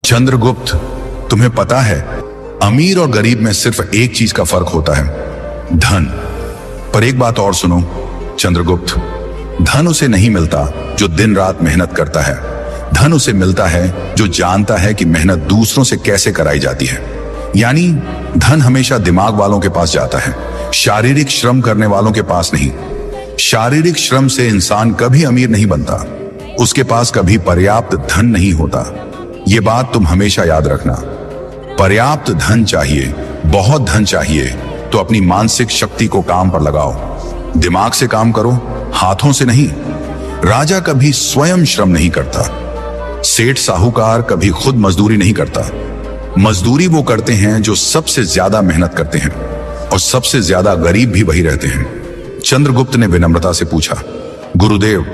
चंद्रगुप्त, तुम्हें पता है अमीर और गरीब में सिर्फ एक चीज का फर्क होता है, धन। पर एक बात और सुनो चंद्रगुप्त, धन उसे नहीं मिलता जो दिन रात मेहनत करता है। धन उसे मिलता है जो जानता है कि मेहनत दूसरों से कैसे कराई जाती है। यानी धन हमेशा दिमाग वालों के पास जाता है, शारीरिक श्रम करने वालों के पास नहीं। शारीरिक श्रम से इंसान कभी अमीर नहीं बनता, उसके पास कभी पर्याप्त धन नहीं होता। ये बात तुम हमेशा याद रखना। पर्याप्त धन चाहिए, बहुत धन चाहिए तो अपनी मानसिक शक्ति को काम पर लगाओ। दिमाग से काम करो, हाथों से नहीं। राजा कभी स्वयं श्रम नहीं करता, सेठ साहूकार कभी खुद मजदूरी नहीं करता। मजदूरी वो करते हैं जो सबसे ज्यादा मेहनत करते हैं, और सबसे ज्यादा गरीब भी वही रहते हैं। चंद्रगुप्त ने विनम्रता से पूछा, गुरुदेव,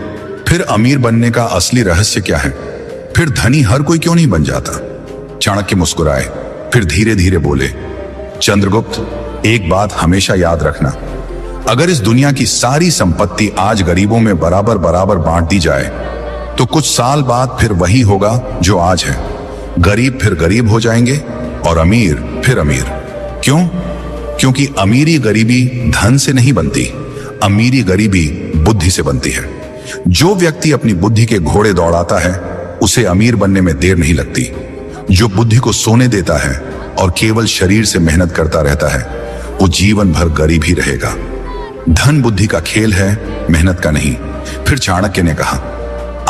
फिर अमीर बनने का असली रहस्य क्या है? फिर धनी हर कोई क्यों नहीं बन जाता? चाणक्य मुस्कुराए, फिर धीरे धीरे बोले, चंद्रगुप्त, एक बात हमेशा याद रखना। अगर इस दुनिया की सारी संपत्ति आज गरीबों में बराबर बराबर बांट दी जाए तो कुछ साल बाद फिर वही होगा जो आज है। गरीब फिर गरीब हो जाएंगे और अमीर फिर अमीर। क्यों? क्योंकि अमीरी गरीबी धन से नहीं बनती, अमीरी गरीबी बुद्धि से बनती है। जो व्यक्ति अपनी बुद्धि के घोड़े दौड़ाता है उसे अमीर बनने में देर नहीं लगती। जो बुद्धि को सोने देता है और केवल शरीर से मेहनत करता रहता है वो जीवन भर गरीब ही रहेगा। धन बुद्धि का खेल है, मेहनत का नहीं। फिर चाणक्य ने कहा,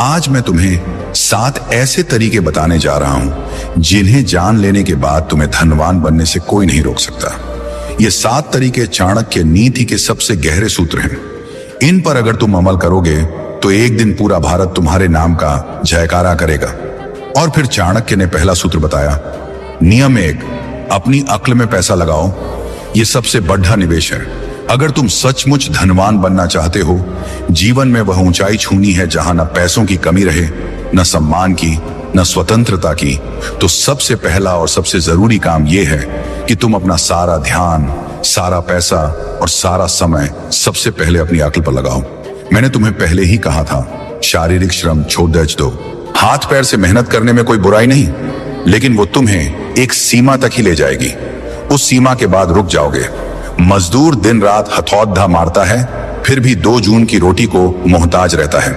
आज मैं तुम्हें 7 ऐसे तरीके बताने जा रहा हूं जिन्हें जान लेने के बाद तुम्हें धनवान बनने से कोई नहीं रोक सकता। ये 7 तरीके चाणक्य नीति के सबसे गहरे सूत्र हैं। इन पर अगर तुम अमल करोगे तो एक दिन पूरा भारत तुम्हारे नाम का जयकारा करेगा। और फिर चाणक्य ने पहला सूत्र बताया, नियम 1, अपनी अक्ल में पैसा लगाओ। यह सबसे बड़ा निवेश है। अगर तुम सचमुच धनवान बनना चाहते हो, जीवन में वह ऊंचाई छूनी है जहां न पैसों की कमी रहे, न सम्मान की, न स्वतंत्रता की, तो सबसे पहला और सबसे जरूरी काम यह है कि तुम अपना सारा ध्यान, सारा पैसा और सारा समय सबसे पहले अपनी अक्ल पर लगाओ। मैंने तुम्हें पहले ही कहा था, शारीरिक श्रम छोड़ दो। हाथ पैर से मेहनत करने में कोई बुराई नहीं, लेकिन वो तुम्हें एक सीमा तक ही ले जाएगी। उस सीमा के बाद रुक जाओगे। मजदूर दिन रात हथौड़ा मारता है, फिर भी 2 जून की रोटी को मोहताज रहता है।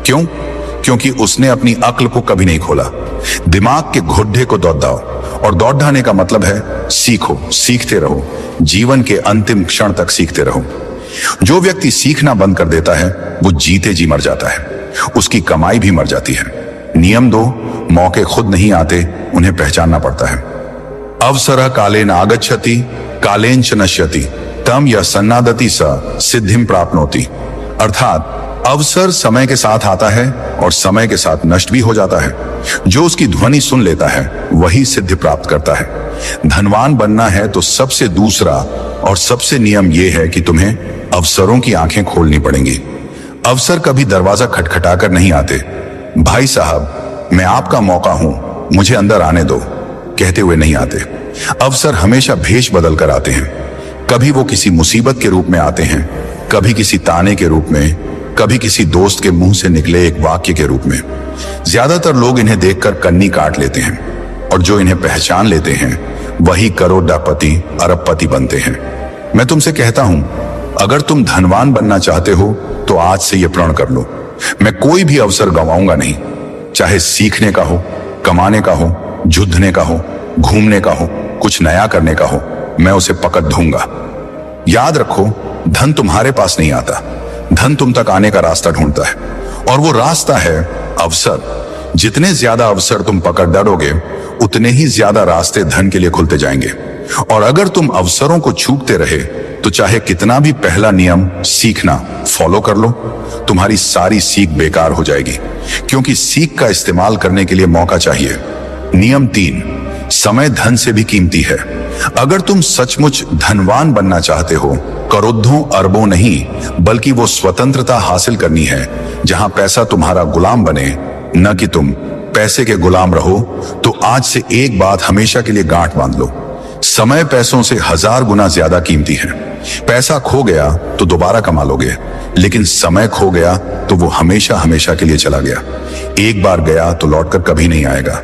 क्यों? क्योंकि उसने अपनी अक्ल को कभी नहीं खोला। दिमाग के घुड्डे को दौड़ाओ, और दौड़ाने का मतलब है सीखो, सीखते रहो, जीवन के अंतिम क्षण तक सीखते रहो। जो व्यक्ति सीखना बंद कर देता है वो जीते जी मर जाता है, उसकी कमाई भी मर जाती है। नियम 2, मौके खुद नहीं आते, उन्हें पहचानना पड़ता है। अवसरः कालेन आगच्छति, कालेन च नश्यति, तम यः सन्नादति स सिद्धिं प्राप्नोति। अर्थात अवसर समय के साथ आता है और समय के साथ नष्ट भी हो जाता है। जो उसकी ध्वनि सुन लेता है वही सिद्धि प्राप्त करता है। धनवान बनना है तो सबसे दूसरा और सबसे नियम यह है कि तुम्हें अवसरों की आंखें खोलनी पड़ेंगी। अवसर कभी दरवाजा खटखटाकर नहीं आते। भाई साहब, मैं आपका मौका हूं, मुझे अंदर आने दो, कहते हुए नहीं आते। अवसर हमेशा भेष बदल कर आते हैं। कभी वो किसी मुसीबत के रूप में आते हैं, कभी किसी ताने के रूप में, कभी किसी दोस्त के मुंह से निकले एक वाक्य के रूप में। ज्यादातर लोग इन्हें देखकर कन्नी काट लेते हैं, और जो इन्हें पहचान लेते हैं वही करोड़पति, अरबपति बनते हैं। मैं तुमसे कहता हूं, अगर तुम धनवान बनना चाहते हो तो आज से यह प्रण कर लो, मैं कोई भी अवसर गंवाऊंगा नहीं। चाहे सीखने का हो, कमाने का हो, जुद्धने का हो, घूमने का हो, कुछ नया करने का हो, मैं उसे पकड़ दूंगा। याद रखो, धन तुम्हारे पास नहीं आता, धन तुम तक आने का रास्ता ढूंढता है, और वो रास्ता है अवसर। जितने ज्यादा अवसर तुम पकड़ डरोगे उतने ही ज्यादा रास्ते धन के लिए खुलते जाएंगे। और अगर तुम अवसरों को छूटते रहे तो चाहे कितना भी पहला नियम सीखना फॉलो कर लो, तुम्हारी सारी सीख बेकार हो जाएगी, क्योंकि सीख का इस्तेमाल करने के लिए मौका चाहिए। नियम 3, समय धन से भी कीमती है। अगर तुम सचमुच धनवान बनना चाहते हो, करोड़ों अरबों नहीं बल्कि वो स्वतंत्रता हासिल करनी है जहां पैसा तुम्हारा गुलाम बने, न कि तुम पैसे के गुलाम रहो, तो आज से एक बात हमेशा के लिए गांठ बांध लो, समय पैसों से 1000 गुना ज्यादा कीमती है। पैसा खो गया तो दोबारा कमा लोगे, लेकिन समय खो गया तो वो हमेशा हमेशा के लिए चला गया। एक बार गया तो लौटकर कभी नहीं आएगा।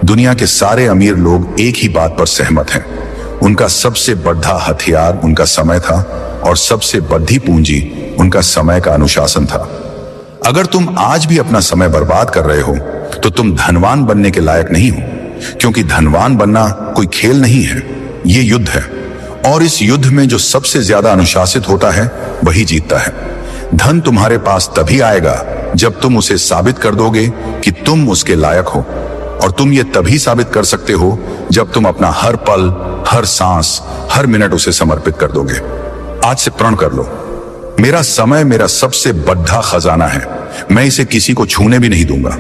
दुनिया के सारे अमीर लोग एक ही बात पर सहमत हैं, उनका सबसे बड़ा हथियार उनका समय था और सबसे बड़ी पूंजी उनका समय का अनुशासन था। अगर तुम आज भी अपना समय बर्बाद कर रहे हो तो तुम धनवान बनने के लायक नहीं हो, क्योंकि धनवान बनना कोई खेल नहीं है, ये युद्ध है। और इस युद्ध में जो सबसे ज्यादा अनुशासित होता है वही जीतता है। धन तुम्हारे पास तभी आएगा जब तुम उसे साबित कर दोगे कि तुम उसके लायक हो, और तुम ये तभी साबित कर सकते हो जब तुम अपना हर पल, हर सांस, हर मिनट उसे समर्पित कर दोगे। आज से प्रण कर लो, मेरा समय मेरा सबसे बड़ा खजाना है, मैं इसे किसी को छूने भी नहीं दूंगा,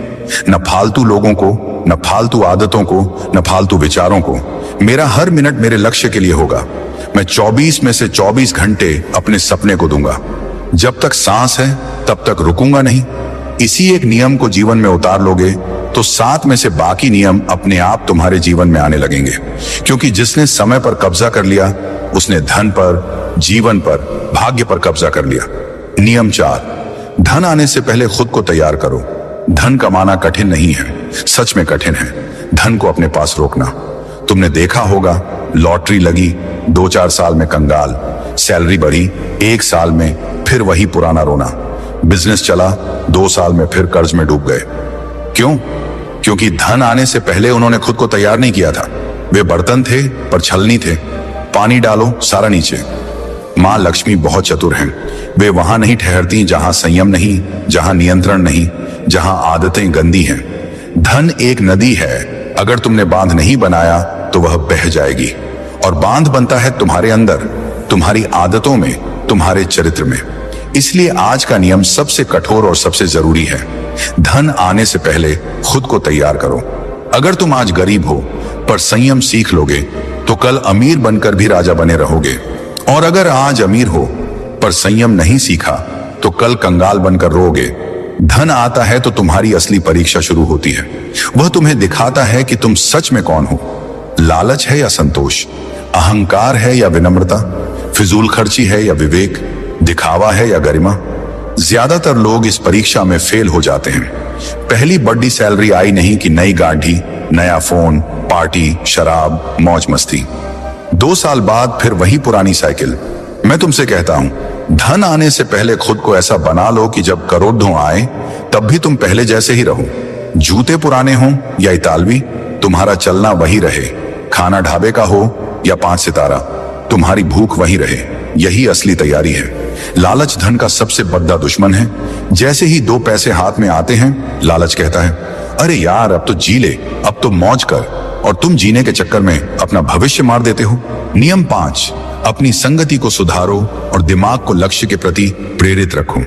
न फालतू लोगों को, न फालतू आदतों को, न फालतू विचारों को। मेरा हर मिनट मेरे लक्ष्य के लिए होगा। मैं 24 में से 24 घंटे अपने सपने को दूंगा। जब तक सांस है तब तक रुकूंगा नहीं। इसी एक नियम को जीवन में उतार लोगे तो 7 में से बाकी नियम अपने आप तुम्हारे जीवन में आने लगेंगे, क्योंकि जिसने समय पर कब्जा कर लिया उसने धन पर, जीवन पर, भाग्य पर कब्जा कर लिया। नियम 4, धन आने से पहले खुद को तैयार करो। धन कमाना कठिन नहीं है, सच में कठिन है धन को अपने पास रोकना। तुमने देखा होगा, लॉटरी लगी, 2-4 साल में कंगाल, सैलरी बढ़ी, 1 साल में फिर वही पुराना रोना, बिजनेस चला, 2 साल में फिर कर्ज में डूब गए। क्यों? क्योंकि धन आने से पहले उन्होंने खुद को तैयार नहीं किया था। वे बर्तन थे पर छलनी थे। पानी डालो सारा नीचे। मां लक्ष्मी बहुत चतुर हैं, वे वहां नहीं ठहरती जहां संयम नहीं, जहां नियंत्रण नहीं, जहां आदतें गंदी हैं। धन एक नदी है, अगर तुमने बांध नहीं बनाया तो वह बह जाएगी, और बांध बनता है तुम्हारे अंदर, तुम्हारी आदतों में, तुम्हारे चरित्र में। इसलिए आज का नियम सबसे कठोर और सबसे जरूरी है। धन आने से पहले खुद को तैयार करो। अगर तुम आज गरीब हो पर संयम सीख लोगे तो कल अमीर बनकर भी राजा बने रहोगे, और अगर आज अमीर हो पर संयम नहीं सीखा तो कल कंगाल बनकर रोगे। धन आता है तो तुम्हारी असली परीक्षा शुरू होती है। वह तुम्हें दिखाता है कि तुम सच में कौन हो। लालच है या संतोष, अहंकार है या विनम्रता, फिजूल खर्ची है या विवेक, दिखावा है या गरिमा। ज्यादातर लोग इस परीक्षा में फेल हो जाते हैं। पहली बड़ी सैलरी आई नहीं कि नई गाड़ी, नया फोन, पार्टी, शराब, मौज मस्ती। 2 साल बाद फिर वही पुरानी साइकिल। मैं तुमसे कहता हूं, धन आने से पहले खुद को ऐसा बना लो कि जब करोड़ों आए तब भी तुम पहले जैसे ही रहो। जूते पुराने हों या इतालवी, तुम्हारा चलना वही रहे। खाना ढाबे का हो या 5 सितारा, तुम्हारी भूख वही रहे। यही असली तैयारी है। लालच धन का सबसे बड़ा दुश्मन है। जैसे ही 2 पैसे हाथ में आते हैं, लालच कहता है, अरे यार अब तो जी ले, अब तो मौज कर, और तुम जीने के चक्कर में अपना भविष्य मार देते हो। नियम 5, अपनी संगति को सुधारो और दिमाग को लक्ष्य के प्रति प्रेरित रखो।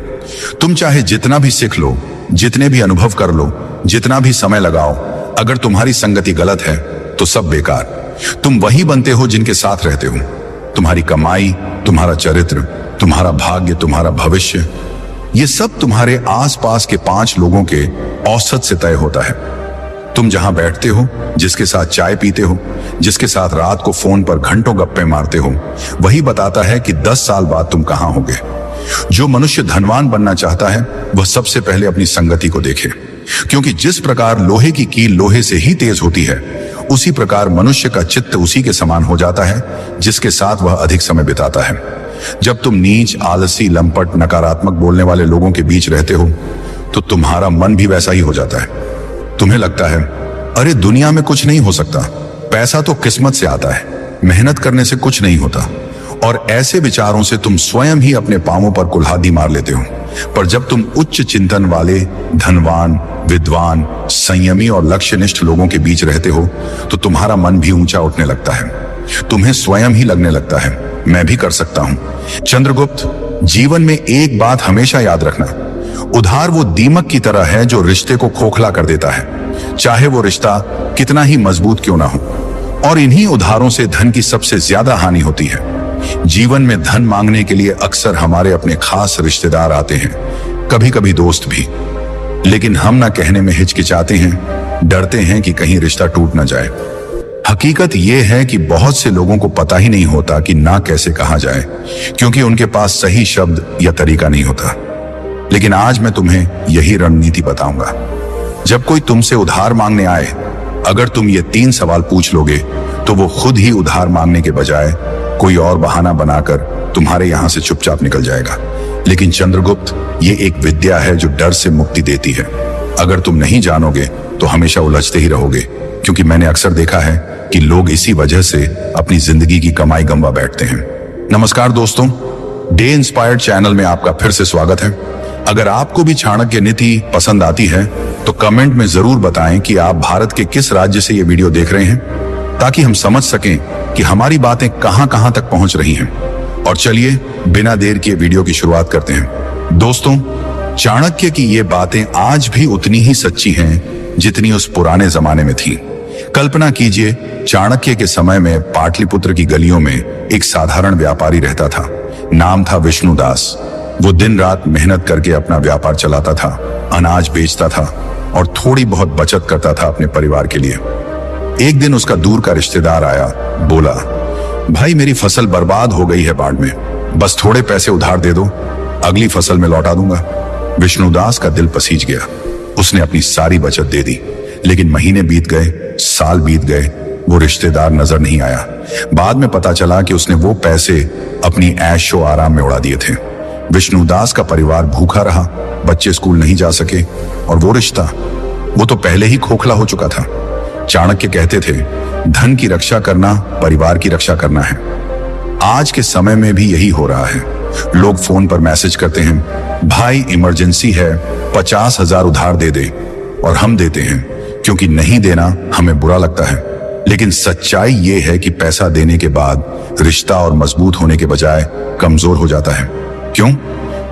तुम चाहे जितना भी सीख लो, जितने भी अनुभव कर लो, जितना भी समय लगाओ, अगर तुम्हारी संगति गलत है तो सब बेकार। तुम वही बनते हो जिनके साथ रहते हो। तुम्हारी कमाई, तुम्हारा चरित्र, तुम्हारा भाग्य, तुम्हारा भविष्य, ये सब तुम्हारे आसपास के 5 लोगों के औसत से तय होता है। तुम जहां बैठते हो, जिसके साथ चाय पीते हो, जिसके साथ रात को फोन पर घंटों गप्पे मारते हो, वही बताता है कि 10 साल बाद तुम कहां होगे। जो मनुष्य धनवान बनना चाहता है वह सबसे पहले अपनी संगति को देखे, क्योंकि जिस प्रकार लोहे की कील लोहे से ही तेज होती है, उसी प्रकार मनुष्य का चित्त उसी के समान हो जाता है जिसके साथ वह अधिक समय बिताता है। जब तुम नीच, आलसी, लंपट, नकारात्मक बोलने वाले लोगों के बीच रहते हो तो तुम्हारा मन भी वैसा ही हो जाता है। तुम्हें लगता है, अरे दुनिया में कुछ नहीं हो सकता, पैसा तो किस्मत से आता है, मेहनत करने से कुछ नहीं होता, और ऐसे विचारों से तुम स्वयं ही अपने पांवों पर कुल्हाड़ी मार लेते हो। पर जब तुम उच्च चिंतन वाले, धनवान, विद्वान, संयमी और लक्ष्यनिष्ठ लोगों के बीच रहते हो तो तुम्हारा मन भी ऊंचा उठने लगता है। तुम्हें स्वयं ही लगने लगता है, मैं भी कर सकता हूं। चंद्रगुप्त, जीवन में एक बात हमेशा याद रखना, उधार वो दीमक की तरह है जो रिश्ते को खोखला कर देता है, चाहे वो रिश्ता कितना ही मजबूत क्यों ना हो। और इन्हीं उधारों से धन की सबसे ज्यादा हानि होती है। जीवन में धन मांगने के लिए अक्सर हमारे अपने खास रिश्तेदार आते हैं, कभी कभी दोस्त भी, लेकिन हम ना कहने में हिचकिचाते हैं, डरते हैं कि कहीं रिश्ता टूट ना जाए। हकीकत यह है कि बहुत से लोगों को पता ही नहीं होता कि ना कैसे कहा जाए, क्योंकि उनके पास सही शब्द या तरीका नहीं होता। लेकिन आज मैं तुम्हें यही रणनीति बताऊंगा। जब कोई तुमसे उधार मांगने आए, अगर तुम ये 3 सवाल पूछ लोगे तो वो खुद ही उधार मांगने के बजाय कोई और बहाना बनाकर तुम्हारे यहां से चुपचाप निकल जाएगा। लेकिन चंद्रगुप्त, ये एक विद्या है जो डर से मुक्ति देती है। अगर तुम नहीं जानोगे तो हमेशा उलझते ही रहोगे, क्योंकि मैंने अक्सर देखा है कि लोग इसी वजह से अपनी जिंदगी की कमाई गंवा बैठते हैं। नमस्कार दोस्तों, डे इंस्पायर्ड चैनल में आपका फिर से स्वागत है। अगर आपको भी चाणक्य नीति पसंद आती है तो कमेंट में जरूर बताएं कि आप भारत के किस राज्य से ये वीडियो देख रहे हैं, ताकि हम समझ सकें कि हमारी बातें कहां कहां तक पहुंच रही हैं। और चलिए बिना देर किए वीडियो की शुरुआत करते हैं। दोस्तों, चाणक्य की ये बातें आज भी उतनी ही सच्ची हैं जितनी उस पुराने जमाने में थी। कल्पना कीजिए, चाणक्य के समय में पाटलिपुत्र की गलियों में एक साधारण व्यापारी रहता था। नाम था विष्णुदास। वो दिन रात मेहनत करके अपना व्यापार चलाता था, अनाज बेचता था और थोड़ी बहुत बचत करता था अपने परिवार के लिए। एक दिन उसका दूर का रिश्तेदार आया, बोला, भाई मेरी फसल बर्बाद हो गई है बाढ़ में, बस थोड़े पैसे उधार दे दो, अगली फसल में लौटा दूंगा। विष्णुदास का दिल पसीज गया। उसने अपनी सारी बचत दे दी, लेकिन महीने बीत गए, साल बीत गए, वो रिश्तेदार नजर नहीं आया। बाद में पता चला कि उसने वो पैसे अपनी ऐशो आराम में उड़ा दिए थे। विष्णुदास का परिवार भूखा रहा, बच्चे स्कूल नहीं जा सके, और वो रिश्ता, वो तो पहले ही खोखला हो चुका था। चाणक्य कहते थे, धन की रक्षा करना परिवार की रक्षा करना है। आज के समय में भी यही हो रहा है। लोग फोन पर मैसेज करते हैं, भाई इमरजेंसी है, 50,000 उधार दे दे, और हम देते हैं क्योंकि नहीं देना हमें बुरा लगता है। लेकिन सच्चाई ये है कि पैसा देने के बाद रिश्ता और मजबूत होने के बजाय कमजोर हो जाता है। क्यों?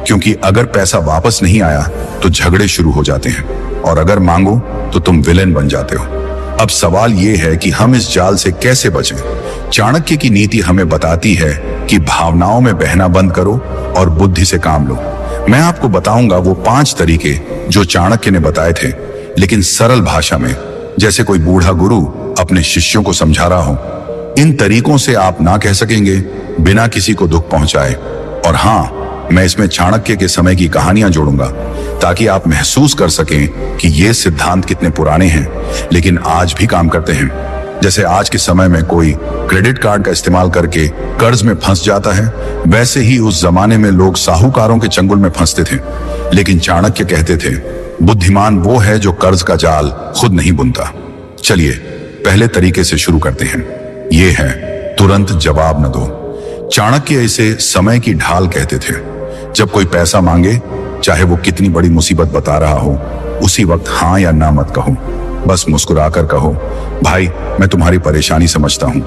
क्योंकि अगर पैसा वापस नहीं आया तो झगड़े शुरू हो जाते हैं, और अगर मांगो तो तुम विलेन बन जाते हो। अब सवाल यह है कि हम इस जाल से कैसे बचें। चाणक्य की नीति हमें बताती है कि भावनाओं में बहना बंद करो और बुद्धि से काम लो। मैं आपको बताऊंगा वो 5 तरीके जो चाणक्य ने बताए थे, लेकिन सरल भाषा में, जैसे कोई बूढ़ा गुरु अपने शिष्यों को समझा रहा हो। इन तरीकों से आप ना कह सकेंगे बिना किसी को दुख पहुंचाए। और हाँ, मैं इसमें चाणक्य के समय की कहानियां जोड़ूंगा, ताकि आप महसूस कर सकें कि ये सिद्धांत कितने पुराने हैं लेकिन आज भी काम करते हैं। जैसे आज के समय में कोई क्रेडिट कार्ड का इस्तेमाल करके कर्ज में फंस जाता है, वैसे ही उस जमाने में लोग साहूकारों के चंगुल में फंसते थे। लेकिन चाणक्य कहते थे, बुद्धिमान वो है जो कर्ज का जाल खुद नहीं बुनता। चलिए पहले तरीके से शुरू करते हैं। ये है, तुरंत जवाब न दो। चाणक्य इसे समय की ढाल कहते थे। जब कोई पैसा मांगे, चाहे वो कितनी बड़ी मुसीबत बता रहा हो, उसी वक्त हाँ या ना मत कहो। बस मुस्कुराकर कहो, भाई मैं तुम्हारी परेशानी समझता हूँ,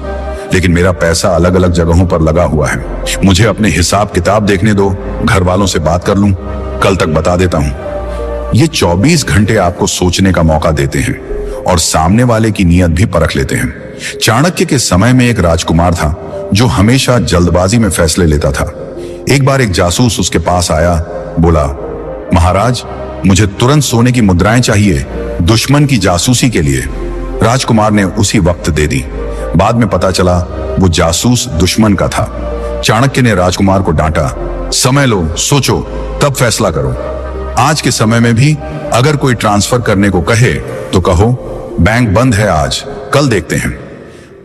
लेकिन मेरा पैसा अलग अलग जगहों पर लगा हुआ है, मुझे अपने हिसाब किताब देखने दो, घर वालों से बात कर लूं, कल तक बता देता हूँ। ये 24 घंटे आपको सोचने का मौका देते हैं और सामने वाले की नीयत भी परख लेते हैं। चाणक्य के समय में एक राजकुमार था जो हमेशा जल्दबाजी में फैसले लेता था। एक बार एक जासूस उसके पास आया, बोला, महाराज मुझे तुरंत सोने की मुद्राएं चाहिए, दुश्मन की जासूसी के लिए। राजकुमार ने उसी वक्त दे दी। बाद में पता चला वो जासूस दुश्मन का था। चाणक्य ने राजकुमार को डांटा, समय लो, सोचो, तब फैसला करो। आज के समय में भी अगर कोई ट्रांसफर करने को कहे तो कहो, बैंक बंद है आज, कल देखते हैं।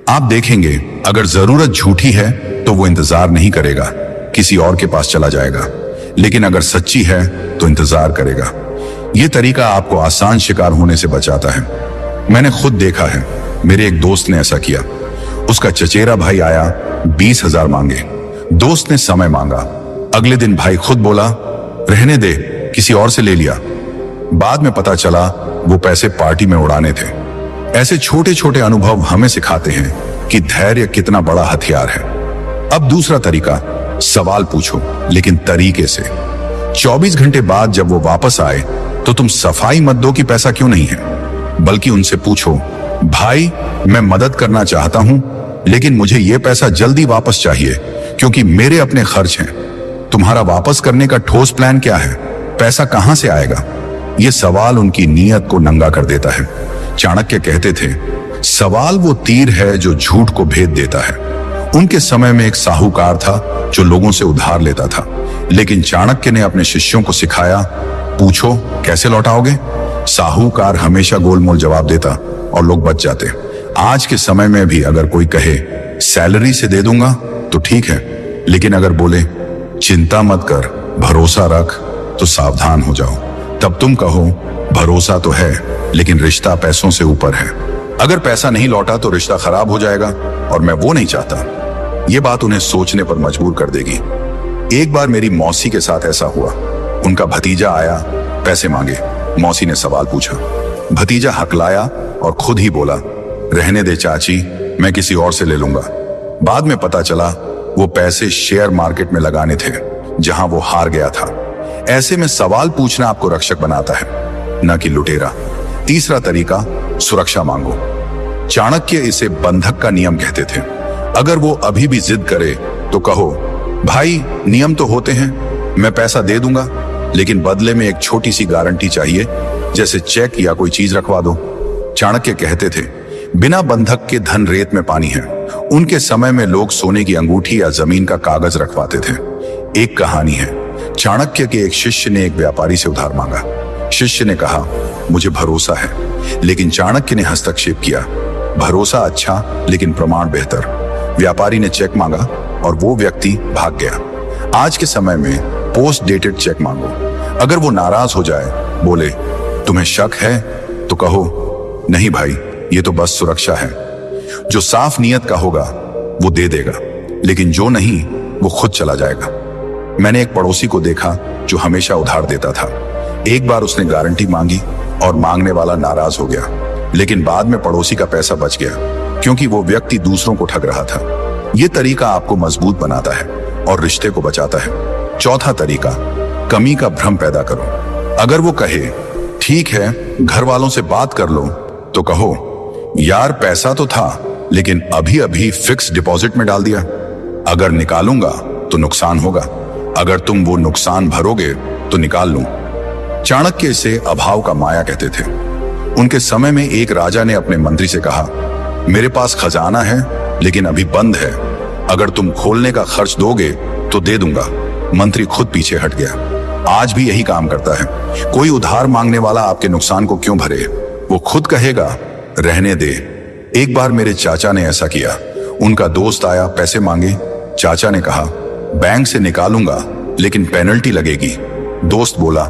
आप देखेंगे अगर जरूरत झूठी है तो वो इंतजार नहीं करेगा, किसी और के पास चला जाएगा। लेकिन अगर सच्ची है तो इंतजार करेगा। यह तरीका आपको आसान शिकार होने से बचाता है। मैंने खुद देखा है, मेरे एक दोस्त ने ऐसा किया। उसका चचेरा भाई आया, 20,000 मांगे। दोस्त ने समय मांगा। अगले दिन भाई खुद बोला, रहने दे, किसी और से ले लिया। बाद में पता चला वो पैसे पार्टी में उड़ाने थे। ऐसे छोटे छोटे अनुभव हमें सिखाते हैं कि धैर्य कितना बड़ा हथियार है। अब दूसरा तरीका, सवाल पूछो लेकिन तरीके से। 24 घंटे बाद जब वो वापस आए तो तुम सफाई मत दो कि पैसा क्यों नहीं है, बल्कि उनसे पूछो, भाई मैं मदद करना चाहता हूं लेकिन मुझे ये पैसा जल्दी वापस चाहिए क्योंकि मेरे अपने खर्च हैं। तुम्हारा वापस करने का ठोस प्लान क्या है? पैसा कहां से आएगा? ये सवाल उनकी नीयत को नंगा कर देता है। चाणक्य कहते थे, सवाल वो तीर है जो झूठ को भेद देता है। उनके समय में एक साहूकार था जो लोगों से उधार लेता था, लेकिन चाणक्य ने अपने शिष्यों को सिखाया, पूछो कैसे लौटाओगे। साहूकार हमेशा गोलमोल जवाब देता और लोग बच जाते। आज के समय में भी अगर कोई कहे सैलरी से दे दूंगा तो ठीक है, लेकिन अगर बोले चिंता मत कर, भरोसा रख, तो सावधान हो जाओ। तब तुम कहो भरोसा तो है लेकिन रिश्ता पैसों से ऊपर है। अगर पैसा नहीं लौटा तो रिश्ता खराब हो जाएगा और मैं वो नहीं चाहता। ये बात उन्हें सोचने पर मजबूर कर देगी। एक बार मेरी मौसी के साथ ऐसा हुआ। उनका भतीजा आया, पैसे मांगे। मौसी ने सवाल पूछा। भतीजा हकलाया और खुद ही बोला, रहने दे चाची, मैं किसी और से ले लूंगा। बाद में पता चला वो पैसे शेयर मार्केट में लगाने थे जहां वो हार गया था। ऐसे में सवाल पूछना आपको रक्षक बनाता है, न कि लुटेरा। तीसरा तरीका, सुरक्षा मांगो। चाणक्य इसे बंधक का नियम कहते थे। अगर वो अभी भी जिद करे तो कहो, भाई नियम तो होते हैं, मैं पैसा दे दूंगा, लेकिन बदले में एक छोटी सी गारंटी चाहिए, जैसे चेक या कोई चीज रखवा दो। चाणक्य कहते थे, बिना बंधक के धन रेत में पानी है। उनके समय में लोग सोने की अंगूठी या जमीन का कागज रखवाते थे। एक कहानी है, चाणक्य के एक शिष्य ने एक व्यापारी से उधार मांगा। शिष्य ने कहा, मुझे भरोसा है, लेकिन चाणक्य ने हस्तक्षेप किया, भरोसा अच्छा लेकिन प्रमाण बेहतर। व्यापारी ने चेक मांगा और वो व्यक्ति भाग गया। आज के समय में पोस्ट डेटेड चेक मांगो। अगर वो नाराज हो जाए, बोले तुम्हें शक है, तो कहो नहीं भाई, ये तो बस सुरक्षा है। जो साफ नियत का होगा वो दे देगा, लेकिन जो नहीं वो खुद चला जाएगा। मैंने एक पड़ोसी को देखा जो हमेशा उधार देता था। एक बार उसने गारंटी मांगी और मांगने वाला नाराज हो गया, लेकिन बाद में पड़ोसी का पैसा बच गया क्योंकि वो व्यक्ति दूसरों को ठग रहा था। ये तरीका आपको मजबूत बनाता है और रिश्ते को बचाता है। चौथा तरीका, कमी का भ्रम पैदा करो। अगर वो कहे ठीक है घर वालों से बात कर लो, तो कहो यार पैसा तो था लेकिन अभी अभी फिक्स डिपॉजिट में डाल दिया, अगर निकालूंगा तो नुकसान होगा, अगर तुम वो नुकसान भरोगे तो निकाल लूं। चाणक्य इसे अभाव का माया कहते थे। उनके समय में एक राजा ने अपने मंत्री से कहा, मेरे पास खजाना है लेकिन अभी बंद है, अगर तुम खोलने का खर्च दोगे तो दे दूंगा। मंत्री खुद पीछे हट गया। आज भी यही काम करता है। कोई उधार मांगने वाला आपके नुकसान को क्यों भरे, वो खुद कहेगा रहने दे। एक बार मेरे चाचा ने ऐसा किया। उनका दोस्त आया, पैसे मांगे। चाचा ने कहा बैंक से निकालूंगा लेकिन पेनल्टी लगेगी। दोस्त बोला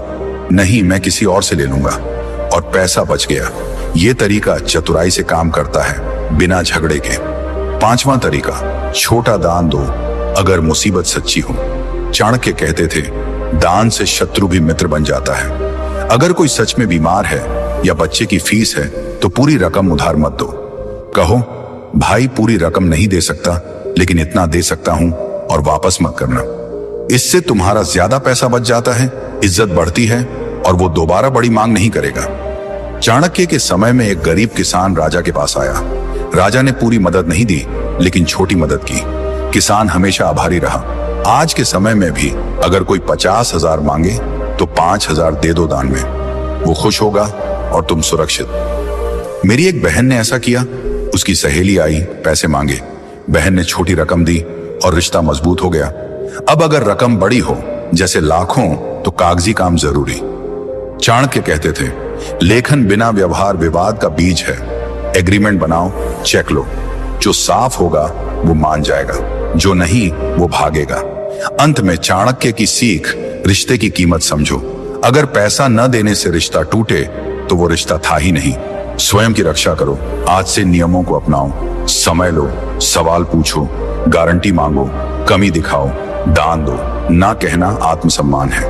नहीं, मैं किसी और से ले लूंगा, और पैसा बच गया। ये तरीका चतुराई से काम करता है, बिना झगड़े के। पांचवा तरीका, छोटा दान दो अगर मुसीबत सच्ची हो। चाणक्य कहते थे, दान से शत्रु भी मित्र बन जाता है। अगर कोई सच में बीमार है या बच्चे की फीस है तो पूरी रकम उधार मत दो। कहो भाई पूरी रकम नहीं दे सकता लेकिन इतना दे सकता हूं और वापस मत करना। इससे तुम्हारा ज्यादा पैसा बच जाता है, इज्जत बढ़ती है और वो दोबारा बड़ी मांग नहीं करेगा। चाणक्य के समय में एक गरीब किसान राजा के पास आया। राजा ने पूरी मदद नहीं दी लेकिन छोटी मदद की। किसान हमेशा आभारी रहा। आज के समय में भी अगर कोई 50,000 मांगे तो 5,000 दे दो दान में, वो खुश होगा और तुम सुरक्षित। मेरी एक बहन ने ऐसा किया। उसकी सहेली आई, पैसे मांगे। बहन ने छोटी रकम दी और रिश्ता मजबूत हो गया। अब अगर रकम बड़ी हो जैसे लाखों, तो कागजी काम जरूरी। चाणक्य कहते थे, लेखन बिना व्यवहार विवाद का बीज है। एग्रीमेंट बनाओ, चेक लो, जो साफ होगा वो मान जाएगा, जो नहीं वो भागेगा। अंत में चाणक्य की सीख, रिश्ते की कीमत समझो। अगर पैसा न देने से रिश्ता टूटे तो वो रिश्ता था ही नहीं। स्वयं की रक्षा करो। आज से नियमों को अपनाओ, समय लो, सवाल पूछो, गारंटी मांगो, कमी दिखाओ, दान दो। ना कहना आत्मसम्मान है।